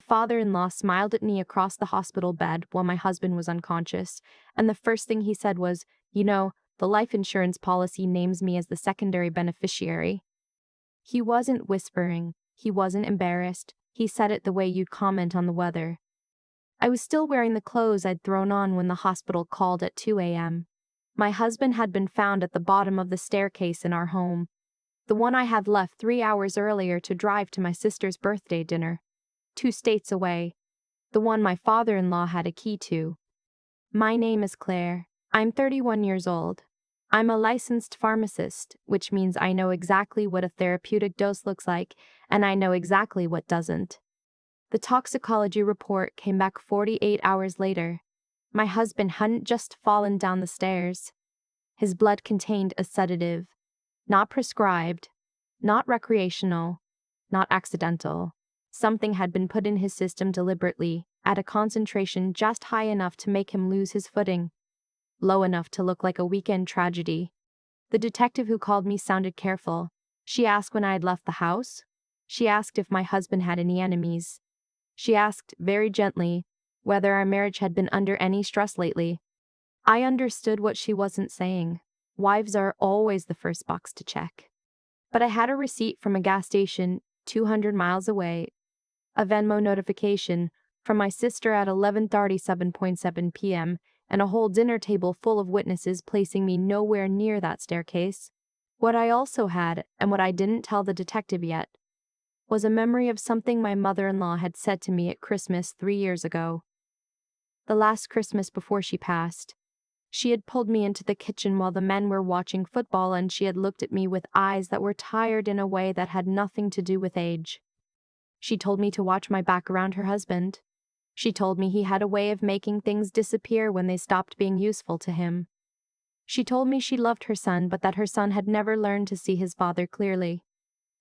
father-in-law smiled at me across the hospital bed while my husband was unconscious, and the first thing he said was, the life insurance policy names me as the secondary beneficiary. He wasn't whispering. He wasn't embarrassed. He said it the way you'd comment on the weather. I was still wearing the clothes I'd thrown on when the hospital called at 2 a.m. My husband had been found at the bottom of the staircase in our home, the one I had left 3 hours earlier to drive to my sister's birthday dinner, 2 states away, the one my father-in-law had a key to. My name is Claire. I'm 31 years old. I'm a licensed pharmacist, which means I know exactly what a therapeutic dose looks like, and I know exactly what doesn't. The toxicology report came back 48 hours later. My husband hadn't just fallen down the stairs. His blood contained a sedative, not prescribed, not recreational, not accidental. Something had been put in his system deliberately, at a concentration just high enough to make him lose his footing, low enough to look like a weekend tragedy. The detective who called me sounded careful. She asked when I had left the house. She asked if my husband had any enemies. She asked, very gently, whether our marriage had been under any stress lately. I understood what she wasn't saying. Wives are always the first box to check. But I had a receipt from a gas station 200 miles away, a Venmo notification from my sister at 11:37 p.m., and a whole dinner table full of witnesses placing me nowhere near that staircase. What I also had, and what I didn't tell the detective yet, was a memory of something my mother-in-law had said to me at Christmas 3 years ago. The last Christmas before she passed. She had pulled me into the kitchen while the men were watching football, and she had looked at me with eyes that were tired in a way that had nothing to do with age. She told me to watch my back around her husband. She told me he had a way of making things disappear when they stopped being useful to him. She told me she loved her son, but that her son had never learned to see his father clearly,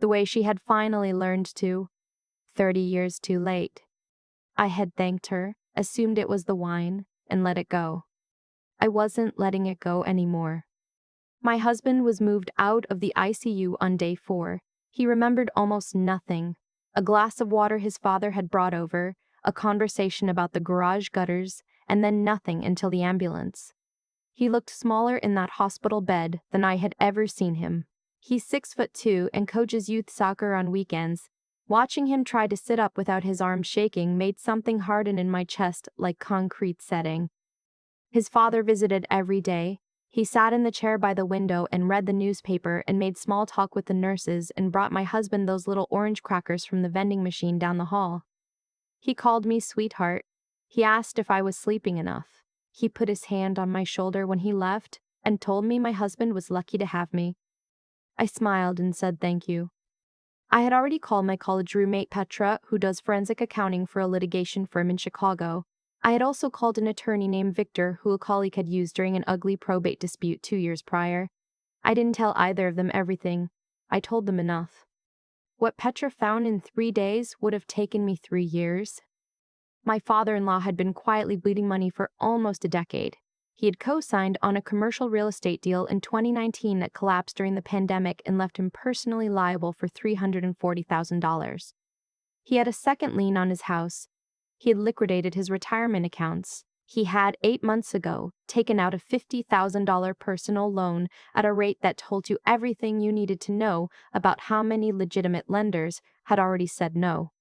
the way she had finally learned to, 30 years too late. I had thanked her, assumed it was the wine, and let it go. I wasn't letting it go anymore. My husband was moved out of the ICU on day 4. He remembered almost nothing. A glass of water his father had brought over, a conversation about the garage gutters, and then nothing until the ambulance. He looked smaller in that hospital bed than I had ever seen him. He's 6'2" and coaches youth soccer on weekends. Watching him try to sit up without his arms shaking made something harden in my chest like concrete setting. His father visited every day. He sat in the chair by the window and read the newspaper and made small talk with the nurses and brought my husband those little orange crackers from the vending machine down the hall. He called me sweetheart. He asked if I was sleeping enough. He put his hand on my shoulder when he left and told me my husband was lucky to have me. I smiled and said thank you. I had already called my college roommate Petra, who does forensic accounting for a litigation firm in Chicago. I had also called an attorney named Victor, who a colleague had used during an ugly probate dispute 2 years prior. I didn't tell either of them everything. I told them enough. What Petra found in 3 days would have taken me 3 years. My father-in-law had been quietly bleeding money for almost a decade. He had co-signed on a commercial real estate deal in 2019 that collapsed during the pandemic and left him personally liable for $340,000. He had a second lien on his house. He had liquidated his retirement accounts. He had, 8 months ago, taken out a $50,000 personal loan at a rate that told you everything you needed to know about how many legitimate lenders had already said no.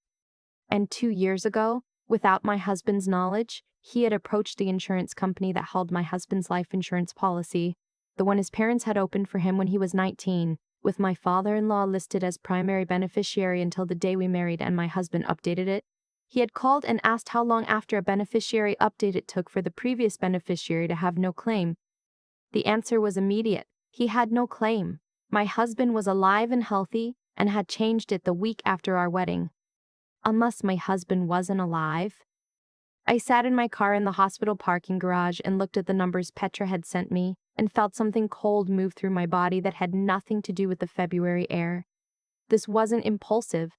And 2 years ago, without my husband's knowledge, he had approached the insurance company that held my husband's life insurance policy, the one his parents had opened for him when he was 19, with my father-in-law listed as primary beneficiary until the day we married and my husband updated it. He had called and asked how long after a beneficiary update it took for the previous beneficiary to have no claim. The answer was immediate. He had no claim. My husband was alive and healthy and had changed it the week after our wedding. Unless my husband wasn't alive. I sat in my car in the hospital parking garage and looked at the numbers Petra had sent me and felt something cold move through my body that had nothing to do with the February air. This wasn't impulsive.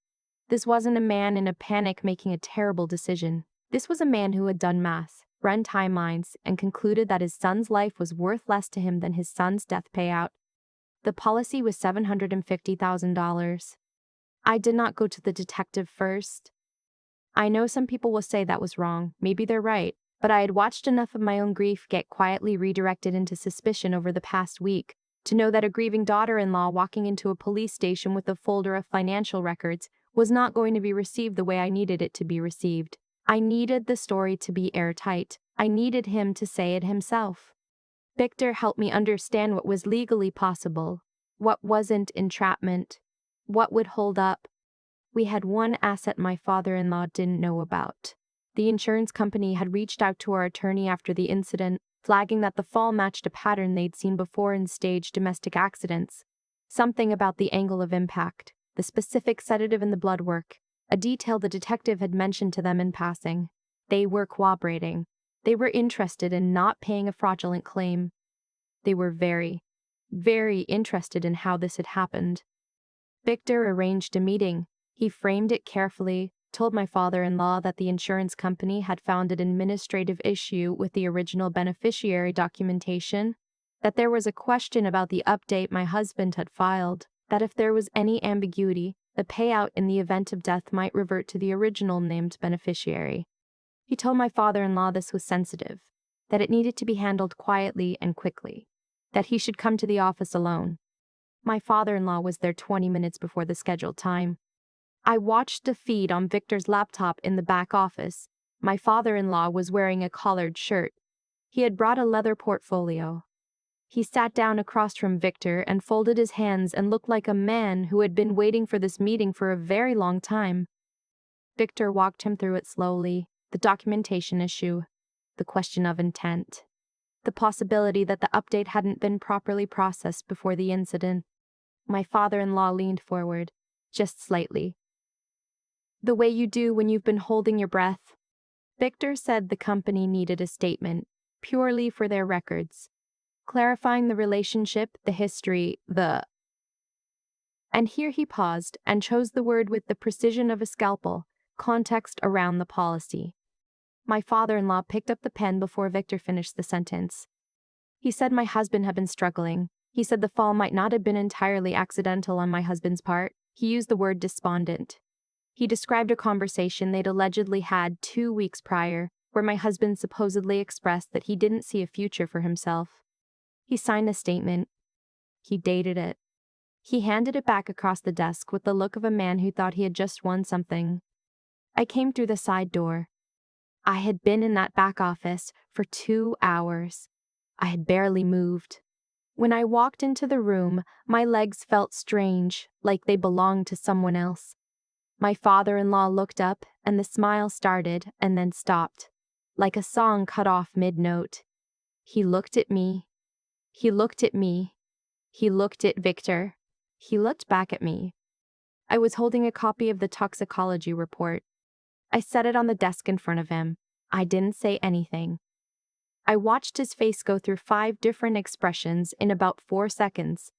This wasn't a man in a panic making a terrible decision. This was a man who had done math, run timelines, and concluded that his son's life was worth less to him than his son's death payout. The policy was $750,000. I did not go to the detective first. I know some people will say that was wrong. Maybe they're right. But I had watched enough of my own grief get quietly redirected into suspicion over the past week to know that a grieving daughter-in-law walking into a police station with a folder of financial records was not going to be received the way I needed it to be received. I needed the story to be airtight. I needed him to say it himself. Victor helped me understand what was legally possible, what wasn't entrapment, what would hold up. We had one asset my father-in-law didn't know about. The insurance company had reached out to our attorney after the incident, flagging that the fall matched a pattern they'd seen before in staged domestic accidents. Something about the angle of impact, the specific sedative in the blood work, a detail the detective had mentioned to them in passing. They were cooperating. They were interested in not paying a fraudulent claim. They were very, very interested in how this had happened. Victor arranged a meeting. He framed it carefully, told my father-in-law that the insurance company had found an administrative issue with the original beneficiary documentation, that there was a question about the update my husband had filed, that if there was any ambiguity, the payout in the event of death might revert to the original named beneficiary. He told my father-in-law this was sensitive, that it needed to be handled quietly and quickly, that he should come to the office alone. My father-in-law was there 20 minutes before the scheduled time. I watched a feed on Victor's laptop in the back office. My father-in-law was wearing a collared shirt. He had brought a leather portfolio. He sat down across from Victor and folded his hands and looked like a man who had been waiting for this meeting for a very long time. Victor walked him through it slowly, the documentation issue, the question of intent, the possibility that the update hadn't been properly processed before the incident. My father-in-law leaned forward, just slightly. The way you do when you've been holding your breath. Victor said the company needed a statement, purely for their records, clarifying the relationship, the history, And here he paused and chose the word with the precision of a scalpel, context around the policy. My father-in-law picked up the pen before Victor finished the sentence. He said my husband had been struggling. He said the fall might not have been entirely accidental on my husband's part. He used the word despondent. He described a conversation they'd allegedly had 2 weeks prior, where my husband supposedly expressed that he didn't see a future for himself. He signed a statement. He dated it. He handed it back across the desk with the look of a man who thought he had just won something. I came through the side door. I had been in that back office for 2 hours. I had barely moved. When I walked into the room, my legs felt strange, like they belonged to someone else. My father-in-law looked up, and the smile started and then stopped, like a song cut off mid-note. He looked at me. He looked at me. He looked at Victor. He looked back at me. I was holding a copy of the toxicology report. I set it on the desk in front of him. I didn't say anything. I watched his face go through 5 different expressions in about 4 seconds.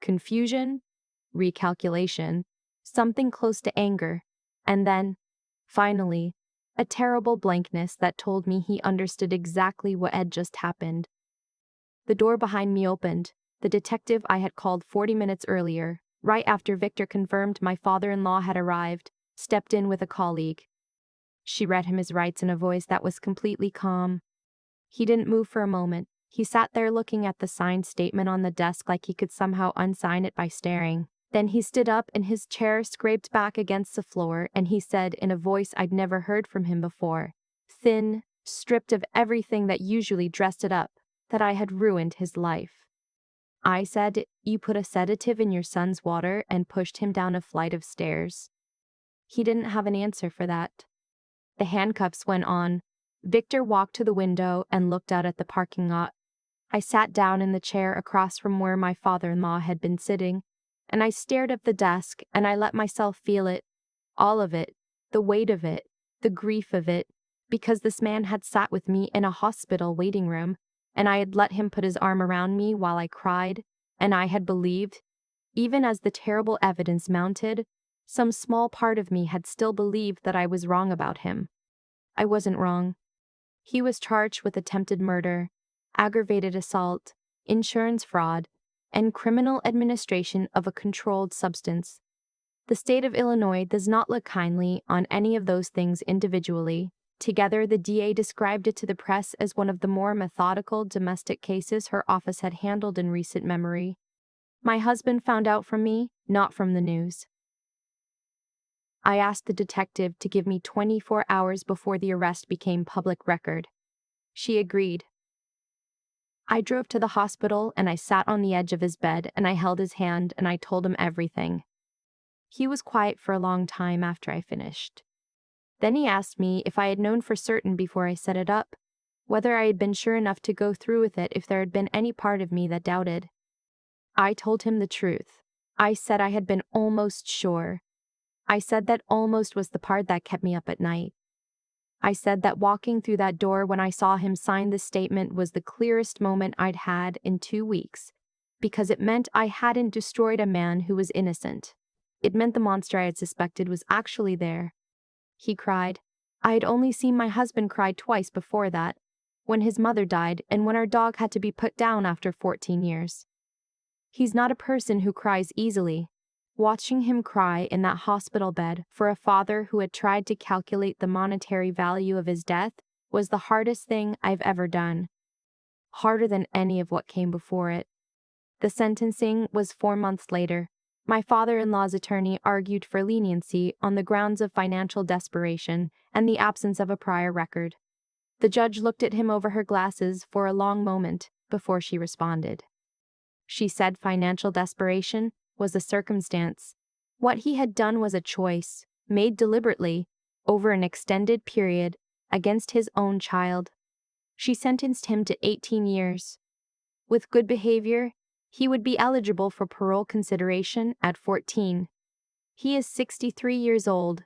Confusion, recalculation, something close to anger, and then, finally, a terrible blankness that told me he understood exactly what had just happened. The door behind me opened. The detective I had called 40 minutes earlier, right after Victor confirmed my father-in-law had arrived, stepped in with a colleague. She read him his rights in a voice that was completely calm. He didn't move for a moment. He sat there looking at the signed statement on the desk like he could somehow unsign it by staring. Then he stood up and his chair scraped back against the floor and he said in a voice I'd never heard from him before, thin, stripped of everything that usually dressed it up, that I had ruined his life. I said, "You put a sedative in your son's water and pushed him down a flight of stairs." He didn't have an answer for that. The handcuffs went on. Victor walked to the window and looked out at the parking lot. I sat down in the chair across from where my father-in-law had been sitting, and I stared at the desk and I let myself feel it, all of it, the weight of it, the grief of it, because this man had sat with me in a hospital waiting room, and I had let him put his arm around me while I cried, and I had believed, even as the terrible evidence mounted, some small part of me had still believed that I was wrong about him. I wasn't wrong. He was charged with attempted murder, aggravated assault, insurance fraud, and criminal administration of a controlled substance. The state of Illinois does not look kindly on any of those things individually. Together, the DA described it to the press as one of the more methodical domestic cases her office had handled in recent memory. My husband found out from me, not from the news. I asked the detective to give me 24 hours before the arrest became public record. She agreed. I drove to the hospital and I sat on the edge of his bed and I held his hand and I told him everything. He was quiet for a long time after I finished. Then he asked me if I had known for certain before I set it up, whether I had been sure enough to go through with it if there had been any part of me that doubted. I told him the truth. I said I had been almost sure. I said that almost was the part that kept me up at night. I said that walking through that door when I saw him sign this statement was the clearest moment I'd had in 2 weeks, because it meant I hadn't destroyed a man who was innocent. It meant the monster I had suspected was actually there. He cried. I had only seen my husband cry twice before that, when his mother died and when our dog had to be put down after 14 years. He's not a person who cries easily. Watching him cry in that hospital bed for a father who had tried to calculate the monetary value of his death was the hardest thing I've ever done. Harder than any of what came before it. The sentencing was 4 months later. My father-in-law's attorney argued for leniency on the grounds of financial desperation and the absence of a prior record. The judge looked at him over her glasses for a long moment before she responded. She said financial desperation was a circumstance. What he had done was a choice, made deliberately, over an extended period, against his own child. She sentenced him to 18 years. With good behavior, he would be eligible for parole consideration at 14. He is 63 years old.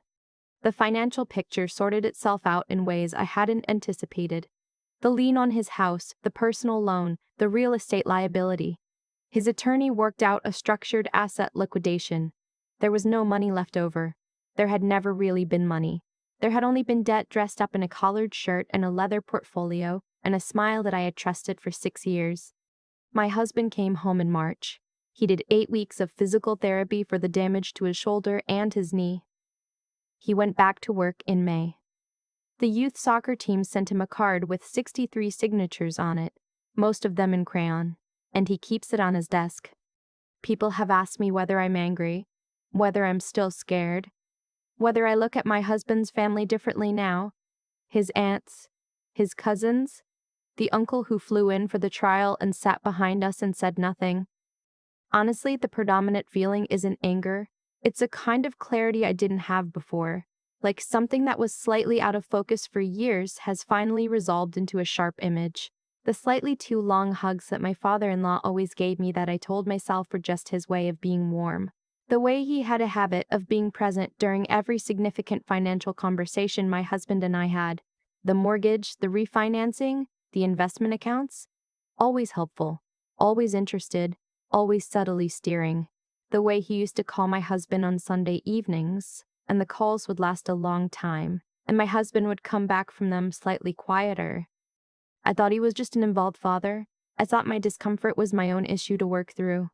The financial picture sorted itself out in ways I hadn't anticipated. The lien on his house, the personal loan, the real estate liability. His attorney worked out a structured asset liquidation. There was no money left over. There had never really been money. There had only been debt dressed up in a collared shirt and a leather portfolio and a smile that I had trusted for 6 years. My husband came home in March. He did 8 weeks of physical therapy for the damage to his shoulder and his knee. He went back to work in May. The youth soccer team sent him a card with 63 signatures on it, most of them in crayon, and he keeps it on his desk. People have asked me whether I'm angry, whether I'm still scared, whether I look at my husband's family differently now, his aunts, his cousins, the uncle who flew in for the trial and sat behind us and said nothing. Honestly, the predominant feeling isn't anger. It's a kind of clarity I didn't have before, like something that was slightly out of focus for years has finally resolved into a sharp image. The slightly too long hugs that my father-in-law always gave me that I told myself were just his way of being warm. The way he had a habit of being present during every significant financial conversation my husband and I had. The mortgage, the refinancing, the investment accounts. Always helpful, always interested, always subtly steering. The way he used to call my husband on Sunday evenings, and the calls would last a long time, and my husband would come back from them slightly quieter. I thought he was just an involved father. I thought my discomfort was my own issue to work through.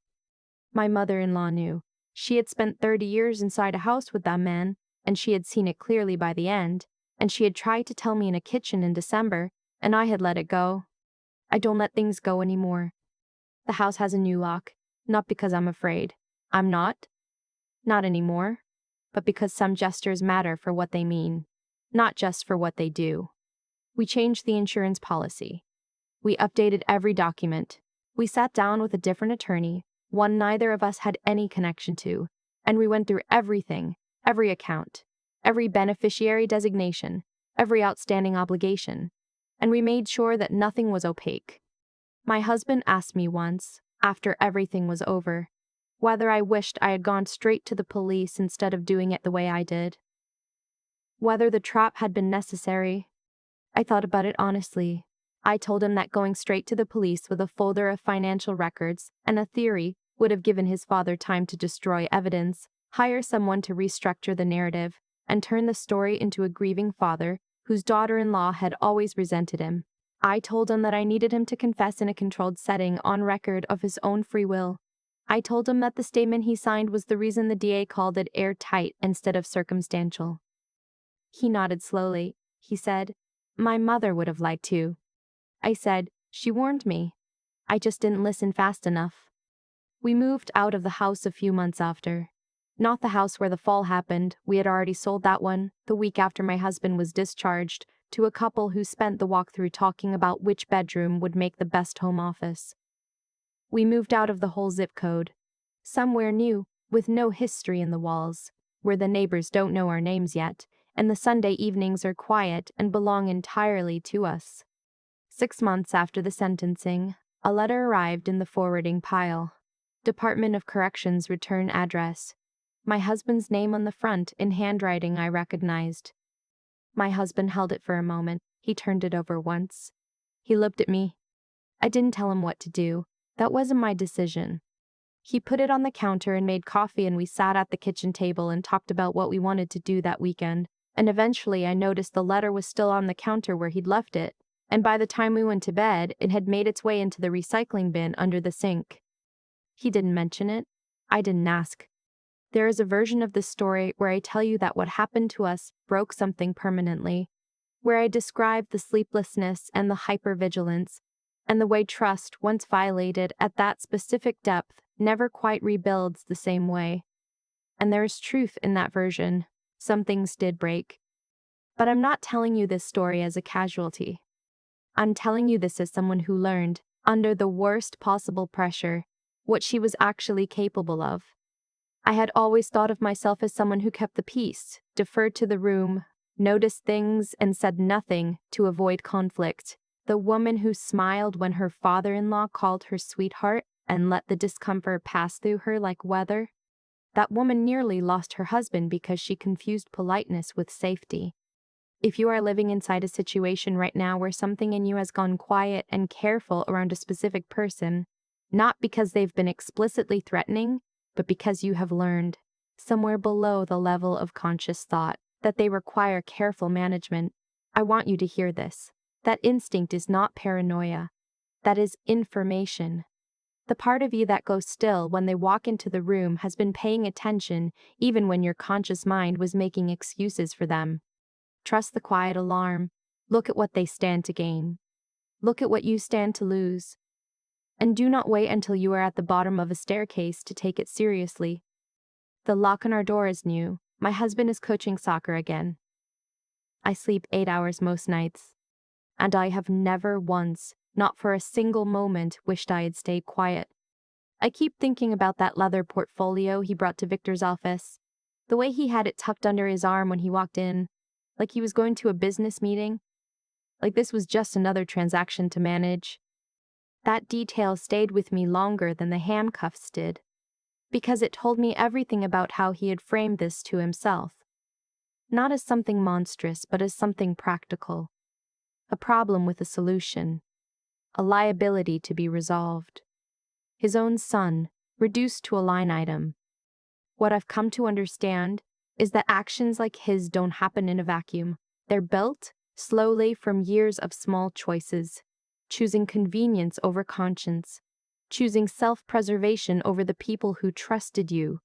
My mother-in-law knew. She had spent 30 years inside a house with that man, and she had seen it clearly by the end, and she had tried to tell me in a kitchen in December, and I had let it go. I don't let things go anymore. The house has a new lock, not because I'm afraid. I'm not. Not anymore. But because some gestures matter for what they mean, not just for what they do. We changed the insurance policy. We updated every document. We sat down with a different attorney, one neither of us had any connection to, and we went through everything, every account, every beneficiary designation, every outstanding obligation, and we made sure that nothing was opaque. My husband asked me once, after everything was over, whether I wished I had gone straight to the police instead of doing it the way I did. Whether the trap had been necessary. I thought about it honestly. I told him that going straight to the police with a folder of financial records and a theory would have given his father time to destroy evidence, hire someone to restructure the narrative, and turn the story into a grieving father whose daughter-in-law had always resented him. I told him that I needed him to confess in a controlled setting on record of his own free will. I told him that the statement he signed was the reason the DA called it airtight instead of circumstantial. He nodded slowly. He said, "My mother would have liked to." I said, "She warned me. I just didn't listen fast enough." We moved out of the house a few months after. Not the house where the fall happened, we had already sold that one, the week after my husband was discharged, to a couple who spent the walkthrough talking about which bedroom would make the best home office. We moved out of the whole zip code. Somewhere new, with no history in the walls, where the neighbors don't know our names yet, and the Sunday evenings are quiet and belong entirely to us. 6 months after the sentencing, a letter arrived in the forwarding pile. Department of Corrections return address. My husband's name on the front in handwriting I recognized. My husband held it for a moment. He turned it over once. He looked at me. I didn't tell him what to do. That wasn't my decision. He put it on the counter and made coffee, and we sat at the kitchen table and talked about what we wanted to do that weekend. And eventually I noticed the letter was still on the counter where he'd left it, and by the time we went to bed, it had made its way into the recycling bin under the sink. He didn't mention it. I didn't ask. There is a version of this story where I tell you that what happened to us broke something permanently, where I describe the sleeplessness and the hypervigilance, and the way trust, once violated at that specific depth, never quite rebuilds the same way. And there is truth in that version. Some things did break. But I'm not telling you this story as a casualty. I'm telling you this as someone who learned, under the worst possible pressure, what she was actually capable of. I had always thought of myself as someone who kept the peace, deferred to the room, noticed things, and said nothing to avoid conflict. The woman who smiled when her father-in-law called her sweetheart and let the discomfort pass through her like weather. That woman nearly lost her husband because she confused politeness with safety. If you are living inside a situation right now where something in you has gone quiet and careful around a specific person, not because they've been explicitly threatening, but because you have learned, somewhere below the level of conscious thought, that they require careful management, I want you to hear this. That instinct is not paranoia. That is information. The part of you that goes still when they walk into the room has been paying attention even when your conscious mind was making excuses for them. Trust the quiet alarm. Look at what they stand to gain. Look at what you stand to lose. And do not wait until you are at the bottom of a staircase to take it seriously. The lock on our door is new. My husband is coaching soccer again. I sleep 8 hours most nights. And I have never once, not for a single moment, wished I had stayed quiet. I keep thinking about that leather portfolio he brought to Victor's office. The way he had it tucked under his arm when he walked in, like he was going to a business meeting. Like this was just another transaction to manage. That detail stayed with me longer than the handcuffs did, because it told me everything about how he had framed this to himself. Not as something monstrous, but as something practical. A problem with a solution. A liability to be resolved. His own son, reduced to a line item. What I've come to understand is that actions like his don't happen in a vacuum. They're built, slowly, from years of small choices. Choosing convenience over conscience. Choosing self-preservation over the people who trusted you.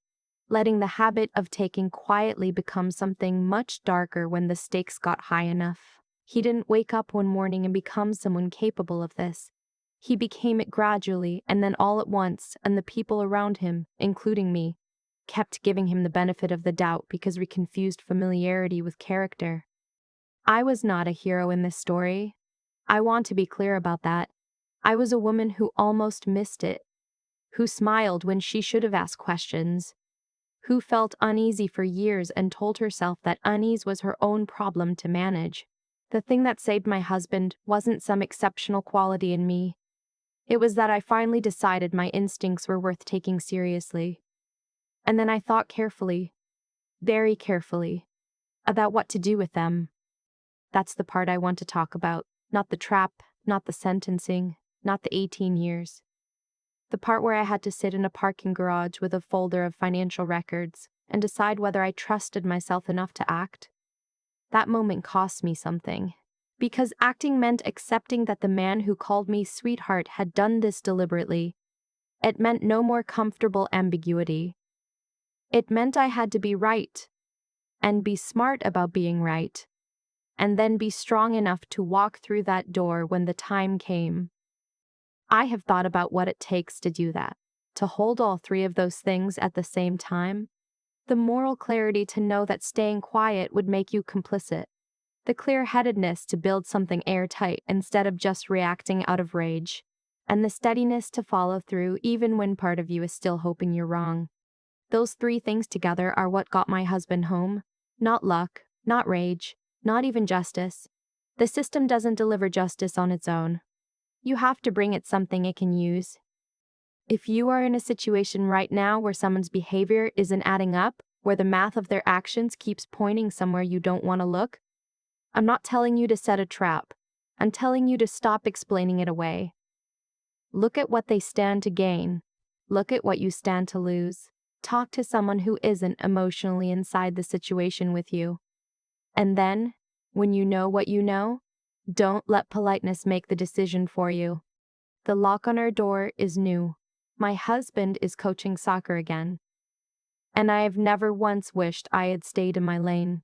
Letting the habit of taking quietly become something much darker when the stakes got high enough. He didn't wake up one morning and become someone capable of this. He became it gradually and then all at once, and the people around him, including me, kept giving him the benefit of the doubt because we confused familiarity with character. I was not a hero in this story. I want to be clear about that. I was a woman who almost missed it, who smiled when she should have asked questions, who felt uneasy for years and told herself that unease was her own problem to manage. The thing that saved my husband wasn't some exceptional quality in me. It was that I finally decided my instincts were worth taking seriously. And then I thought carefully, very carefully, about what to do with them. That's the part I want to talk about, not the trap, not the sentencing, not the 18 years. The part where I had to sit in a parking garage with a folder of financial records and decide whether I trusted myself enough to act. That moment cost me something. Because acting meant accepting that the man who called me sweetheart had done this deliberately. It meant no more comfortable ambiguity. It meant I had to be right, and be smart about being right, and then be strong enough to walk through that door when the time came. I have thought about what it takes to do that, to hold all three of those things at the same time. The moral clarity to know that staying quiet would make you complicit. The clear-headedness to build something airtight instead of just reacting out of rage. And the steadiness to follow through even when part of you is still hoping you're wrong. Those three things together are what got my husband home. Not luck, not rage, not even justice. The system doesn't deliver justice on its own. You have to bring it something it can use. If you are in a situation right now where someone's behavior isn't adding up, where the math of their actions keeps pointing somewhere you don't want to look, I'm not telling you to set a trap. I'm telling you to stop explaining it away. Look at what they stand to gain. Look at what you stand to lose. Talk to someone who isn't emotionally inside the situation with you. And then, when you know what you know, don't let politeness make the decision for you. The lock on our door is new. My husband is coaching soccer again. And I have never once wished I had stayed in my lane.